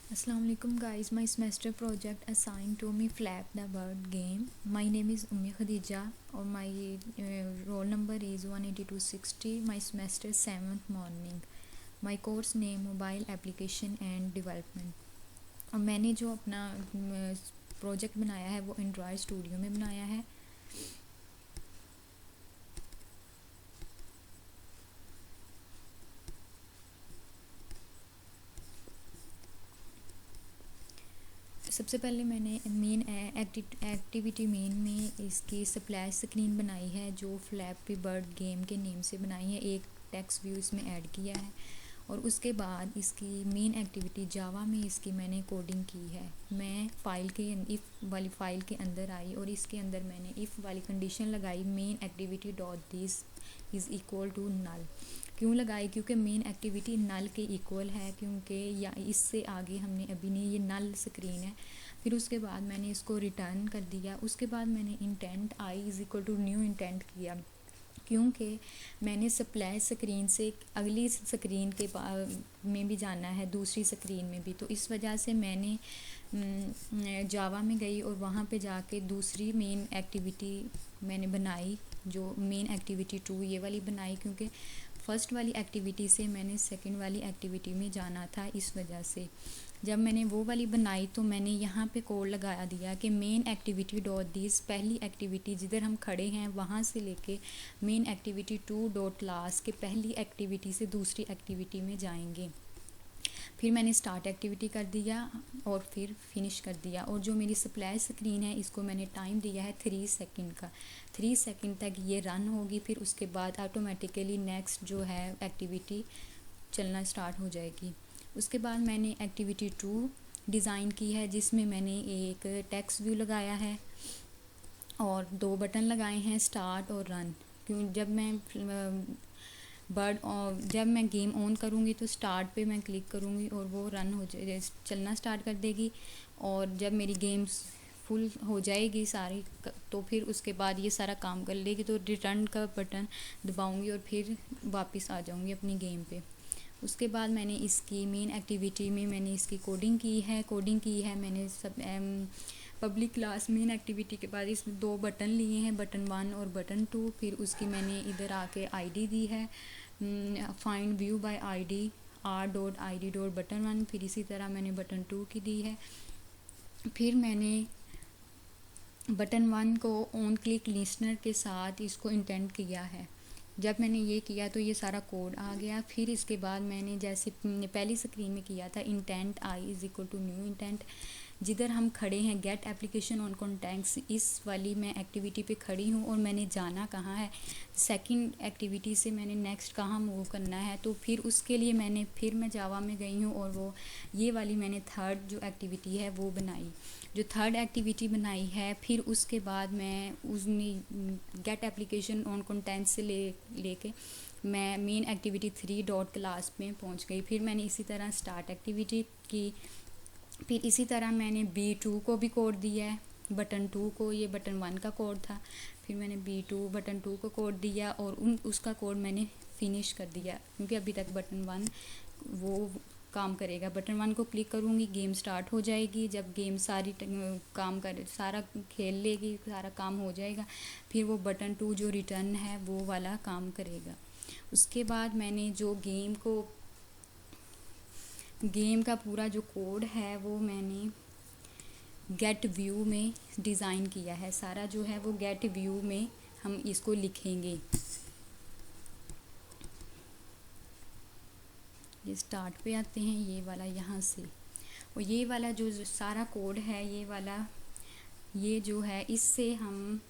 Assalamu alaikum guys. My semester project assigned to me Flap the Bird game. My name is Ummi Khadija or my roll number is 18260. My semester 7th morning. My course name Mobile Application and Development. और मैंने जो अपना project बनाया है वो Android studio में बनाया है। सबसे पहले मैंने मेन एक्टिविटी मेन में इसकी स्प्लैश स्क्रीन बनाई है जो फ्लैपी बर्ड गेम के नेम से बनाई है। एक टेक्स्ट व्यू इसमें ऐड किया है और उसके बाद इसकी मेन एक्टिविटी जावा में इसकी मैंने कोडिंग की है। मैं फ़ाइल के इफ़ वाली फ़ाइल के अंदर आई और इसके अंदर मैंने इफ़ वाली कंडीशन लगाई main activity dot this is equal to null. क्यों लगाई? क्योंकि मेन एक्टिविटी नल के इक्वल है, क्योंकि या इससे आगे हमने अभी नहीं, ये नल स्क्रीन है। फिर उसके बाद मैंने इसको रिटर्न कर दिया। उसके बाद मैंने intent i is equal to new intent किया, क्योंकि मैंने स्प्लैश स्क्रीन से अगली स्क्रीन के में भी जाना है, दूसरी स्क्रीन में भी। तो इस वजह से मैंने जावा में गई और वहाँ पे जाके दूसरी मेन एक्टिविटी मैंने बनाई, जो मेन एक्टिविटी 2 ये वाली बनाई, क्योंकि फ़र्स्ट वाली एक्टिविटी से मैंने सेकंड वाली एक्टिविटी में जाना था। इस वजह से जब मैंने वो वाली बनाई तो मैंने यहाँ पे कोड लगा दिया कि मेन एक्टिविटी डॉट दिस, पहली एक्टिविटी जिधर हम खड़े हैं वहाँ से लेके मेन एक्टिविटी 2 डॉट लास्ट के पहली एक्टिविटी से दूसरी एक्टिविटी में जाएंगे। फिर मैंने स्टार्ट एक्टिविटी कर दिया और फिर फिनिश कर दिया। और जो मेरी स्प्लैश स्क्रीन है इसको मैंने टाइम दिया है 3 सेकंड का। 3 सेकंड तक ये रन होगी, फिर उसके बाद ऑटोमेटिकली नेक्स्ट जो है एक्टिविटी चलना स्टार्ट हो जाएगी। उसके बाद मैंने एक्टिविटी 2 डिज़ाइन की है जिसमें मैंने एक टेक्स्ट व्यू लगाया है और 2 बटन लगाए हैं, स्टार्ट और रन। क्यों? जब मैं गेम ऑन करूँगी तो स्टार्ट पे मैं क्लिक करूँगी और वो रन हो जाए, चलना स्टार्ट कर देगी। और जब मेरी गेम्स फुल हो जाएगी सारी तो फिर उसके बाद ये सारा काम कर लेगी, तो रिटर्न का बटन दबाऊँगी और फिर वापस आ जाऊँगी अपनी गेम पे। उसके बाद मैंने इसकी मेन एक्टिविटी में मैंने इसकी कोडिंग की है मैंने सब पब्लिक क्लास मेन एक्टिविटी के बाद इसमें 2 बटन लिए हैं, बटन 1 और बटन 2। फिर उसकी मैंने इधर आके आईडी दी है, find view bye ID r.id.button1। फिर इसी तरह मैंने बटन 2 की दी है। फिर मैंने बटन 1 को ऑन क्लिक लिसनर के साथ इसको इंटेंट किया है। जब मैंने ये किया तो ये सारा कोड आ गया। फिर इसके बाद मैंने जैसे पहली स्क्रीन में किया था intent i is equal to new intent, जिधर हम खड़े हैं गेट एप्लीकेशन ऑन कॉन्टैक्ट्स, इस वाली मैं एक्टिविटी पे खड़ी हूँ और मैंने जाना कहाँ है, सेकंड एक्टिविटी से मैंने नेक्स्ट कहाँ मूव करना है। तो फिर उसके लिए मैं जावा में गई हूँ और वो ये वाली मैंने थर्ड जो एक्टिविटी है वो बनाई, जो थर्ड एक्टिविटी बनाई है। फिर उसके बाद मैं उसमें गेट एप्लीकेशन ऑन कॉन्टैक्ट से लेके मैं मेन एक्टिविटी 3 डॉट क्लास में पहुंच गई। फिर मैंने इसी तरह स्टार्ट एक्टिविटी की। फिर इसी तरह मैंने B2 को भी कोड दिया है, बटन 2 को, ये बटन 1 का कोड था। फिर मैंने B2 बटन 2 को कोड दिया और उसका कोड मैंने फिनिश कर दिया, क्योंकि अभी तक बटन 1 वो काम करेगा। बटन 1 को क्लिक करूँगी, गेम स्टार्ट हो जाएगी। जब गेम सारा खेल लेगी, सारा काम हो जाएगा, फिर वो बटन 2 जो रिटर्न है वो वाला काम करेगा। उसके बाद मैंने जो गेम का पूरा जो कोड है वो मैंने गेट व्यू में डिज़ाइन किया है। सारा जो है वो गेट व्यू में हम इसको लिखेंगे। ये स्टार्ट पे आते हैं, ये वाला यहाँ से, और ये वाला जो सारा कोड है ये जो है इससे हम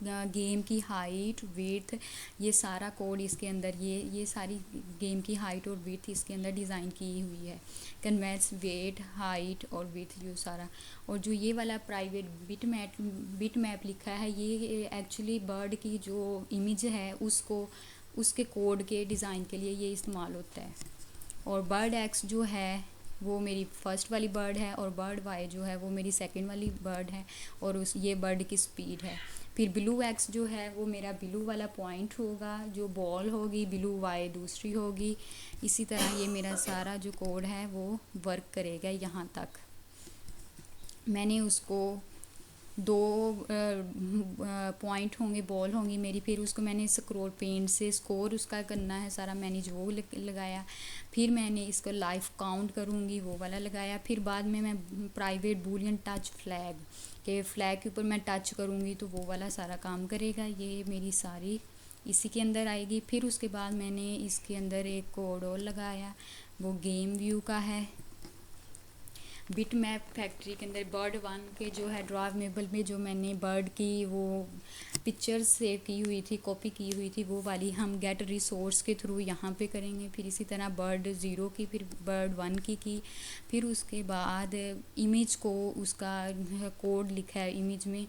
गेम की हाइट विड्थ, ये सारा कोड इसके अंदर, ये सारी गेम की हाइट और विड्थ इसके अंदर डिज़ाइन की हुई है। कन्वेंस वेट हाइट और विड्थ जो सारा, और जो ये वाला प्राइवेट बिट मैप लिखा है ये एक्चुअली बर्ड की जो इमेज है उसके कोड के डिज़ाइन के लिए ये इस्तेमाल होता है। और बर्ड एक्स जो है वो मेरी फर्स्ट वाली बर्ड है और बर्ड वाई जो है वो मेरी सेकंड वाली बर्ड है, और ये बर्ड की स्पीड है। फिर ब्लू एक्स जो है वो मेरा ब्लू वाला पॉइंट होगा, जो बॉल होगी, ब्लू वाई दूसरी होगी। इसी तरह ये मेरा सारा जो कोड है वो वर्क करेगा यहाँ तक। मैंने उसको दो पॉइंट होंगे, बॉल होंगी मेरी, फिर उसको मैंने स्क्रोल पेंट से स्कोर उसका करना है सारा, मैंने जो लगाया। फिर मैंने इसको लाइफ काउंट करूँगी वो वाला लगाया। फिर बाद में मैं प्राइवेट बूलियन टच फ्लैग के फ्लैग के ऊपर मैं टच करूँगी तो वो वाला सारा काम करेगा। ये मेरी सारी इसी के अंदर आएगी। फिर उसके बाद मैंने इसके अंदर एक कोड और लगाया, वो गेम व्यू का है। बिट मैप फैक्ट्री के अंदर बर्ड वन के जो है ड्राइव मेबल में जो मैंने बर्ड की वो पिक्चर सेव की हुई थी, कॉपी की हुई थी, वो वाली हम गेट रिसोर्स के थ्रू यहाँ पे करेंगे। फिर इसी तरह बर्ड ज़ीरो की, फिर बर्ड वन की। फिर उसके बाद इमेज को उसका कोड लिखा है इमेज में।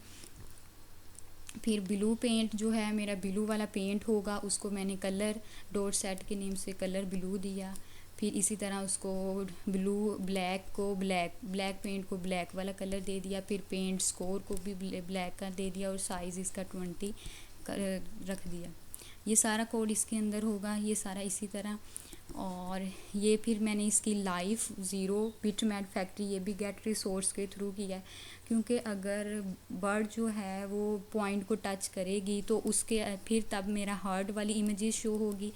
फिर ब्लू पेंट जो है मेरा ब्लू वाला पेंट होगा, उसको मैंने कलर डॉट सेट के नेम से कलर ब्लू दिया। फिर इसी तरह उसको ब्लू ब्लैक को ब्लैक पेंट को ब्लैक वाला कलर दे दिया। फिर पेंट स्कोर को भी ब्लैक का दे दिया और साइज़ इसका 20 रख दिया। ये सारा कोड इसके अंदर होगा, ये सारा इसी तरह। और ये फिर मैंने इसकी life zero bit map factory ये भी गेट रिसोर्स के थ्रू किया है, क्योंकि अगर बर्ड जो है वो पॉइंट को टच करेगी तो उसके फिर तब मेरा हार्ट वाली इमेजेस शो होगी।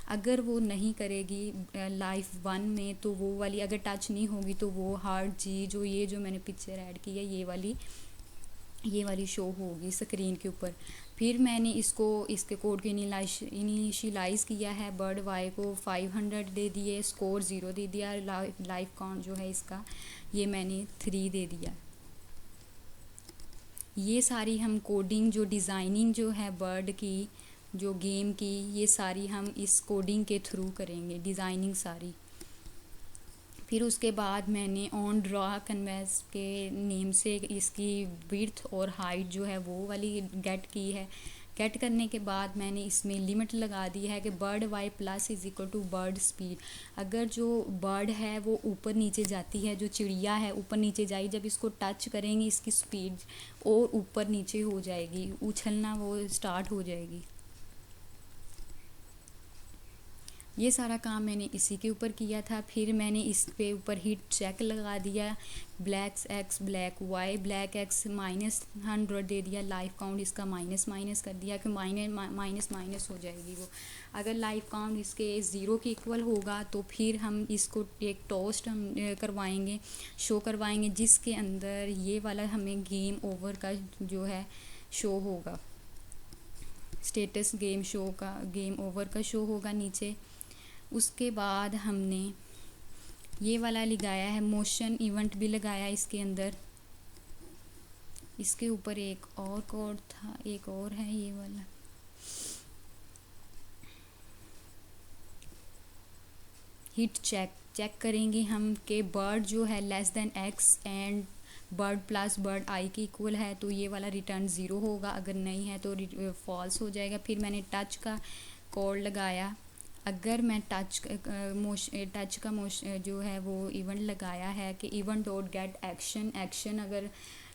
अगर वो नहीं करेगी लाइफ वन में तो वो वाली अगर टच नहीं होगी तो वो हार्ट जी जो ये जो मैंने पिक्चर ऐड की है ये वाली शो होगी स्क्रीन के ऊपर। फिर मैंने इसके कोड को इनिशियलाइज़ किया है। बर्ड वाई को 500 दे दिए, स्कोर 0 दे दिया, लाइफ काउंट जो है इसका ये मैंने 3 दे दिया। ये सारी हम कोडिंग जो डिज़ाइनिंग जो है बर्ड की जो गेम की, ये सारी हम इस कोडिंग के थ्रू करेंगे डिज़ाइनिंग सारी। फिर उसके बाद मैंने ऑन ड्रा कैनवास के नेम से इसकी विड्थ और हाइट जो है वो वाली गेट की है। गेट करने के बाद मैंने इसमें लिमिट लगा दी है कि bird y plus is equal to bird speed. अगर जो बर्ड है वो ऊपर नीचे जाती है, जो चिड़िया है ऊपर नीचे जाएगी, जब इसको टच करेंगे इसकी स्पीड और ऊपर नीचे हो जाएगी, उछलना वो स्टार्ट हो जाएगी। ये सारा काम मैंने इसी के ऊपर किया था। फिर मैंने इस पे ऊपर हीट चेक लगा दिया, black x black y, black x -100 दे दिया, लाइफ काउंट इसका माइनस कर दिया कि माइनस हो जाएगी वो। अगर लाइफ काउंट इसके 0 के इक्वल होगा तो फिर हम इसको एक टोस्ट हम करवाएंगे, शो करवाएंगे, जिसके अंदर ये वाला हमें गेम ओवर का जो है शो होगा, स्टेटस गेम ओवर का शो होगा नीचे। उसके बाद हमने ये वाला लगाया है, मोशन इवेंट भी लगाया इसके अंदर। इसके ऊपर एक और कोड था, एक और है ये वाला, हिट चेक करेंगे हम कि बर्ड जो है less than x and bird plus bird I के इक्वल है तो ये वाला रिटर्न 0 होगा, अगर नहीं है तो फॉल्स हो जाएगा। फिर मैंने टच का कोड लगाया। अगर मैं टच का जो है वो इवेंट लगाया है कि इवेंट डॉट गेट एक्शन अगर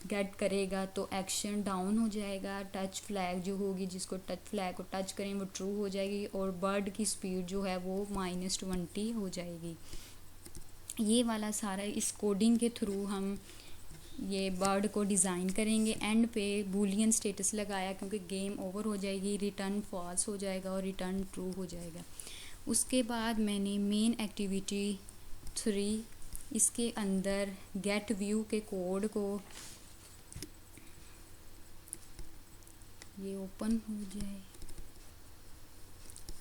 गेट करेगा तो एक्शन डाउन हो जाएगा। टच फ्लैग जो होगी, जिसको टच फ्लैग को टच करें वो ट्रू हो जाएगी और बर्ड की स्पीड जो है वो -20 हो जाएगी। ये वाला सारा इस कोडिंग के थ्रू हम ये बर्ड को डिज़ाइन करेंगे। एंड पे बूलियन स्टेटस लगाया क्योंकि गेम ओवर हो जाएगी, रिटर्न फॉल्स हो जाएगा और रिटर्न ट्रू हो जाएगा। उसके बाद मैंने मेन एक्टिविटी 3 इसके अंदर गेट व्यू के कोड को ये ओपन हो जाए,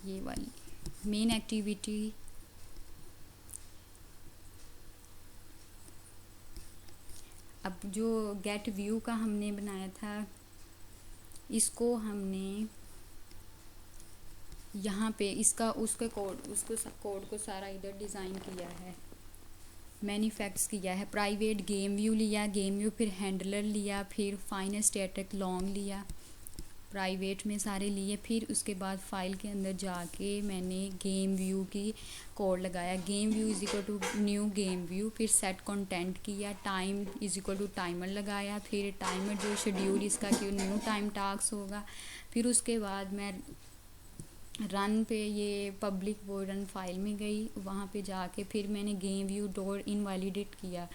ये वाली मेन एक्टिविटी अब जो गेट व्यू का हमने बनाया था इसको हमने यहाँ पे इसका उसके कोड को सारा इधर डिज़ाइन किया है, मैन्युफैक्चर किया है। प्राइवेट गेम व्यू लिया, गेम व्यू फिर हैंडलर लिया, फिर फाइनल स्टैटिक लॉन्ग लिया, प्राइवेट में सारे लिए। फिर उसके बाद फाइल के अंदर जाके मैंने गेम व्यू की कोड लगाया, game view is equal to new game view. फिर सेट कंटेंट किया, time is equal to timer लगाया। फिर टाइमर जो शेड्यूल इसका कि न्यू टाइम टास्क होगा। फिर उसके बाद मैं रन पे ये पब्लिक वो रन फाइल में गई, वहाँ पे जाके फिर मैंने गेम व्यू डॉट इनवैलिडेट किया।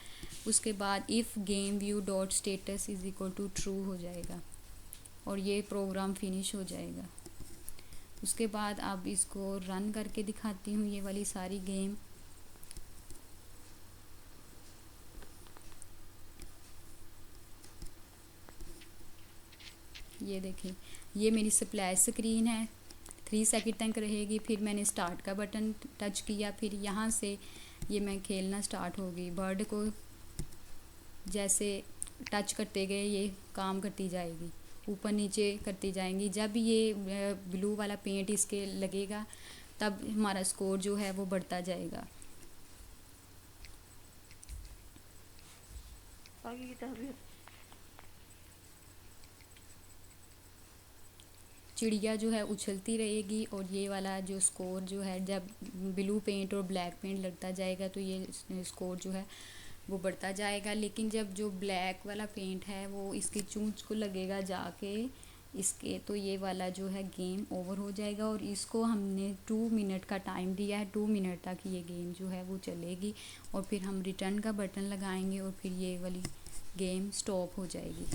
उसके बाद if game view dot status is equal to true हो जाएगा और ये प्रोग्राम फिनिश हो जाएगा। उसके बाद अब इसको रन करके दिखाती हूँ ये वाली सारी गेम। ये देखें, ये मेरी स्प्लैश स्क्रीन है, 3 सेकंड तक रहेगी। फिर मैंने स्टार्ट का बटन टच किया, फिर यहाँ से ये मैं खेलना स्टार्ट हो गई। बर्ड को जैसे टच करते गए ये काम करती जाएगी, ऊपर नीचे करती जाएंगी। जब ये ब्लू वाला पेंट इसके लगेगा तब हमारा स्कोर जो है वो बढ़ता जाएगा। आगे की तरफ चिड़िया जो है उछलती रहेगी और ये वाला जो स्कोर जो है जब ब्लू पेंट और ब्लैक पेंट लगता जाएगा तो ये स्कोर जो है वो बढ़ता जाएगा। लेकिन जब जो ब्लैक वाला पेंट है वो इसकी चोंच को लगेगा जाके इसके, तो ये वाला जो है गेम ओवर हो जाएगा। और इसको हमने 2 मिनट का टाइम दिया है, 2 मिनट तक ये गेम जो है वो चलेगी और फिर हम रिटर्न का बटन लगाएंगे और फिर ये वाली गेम स्टॉप हो जाएगी।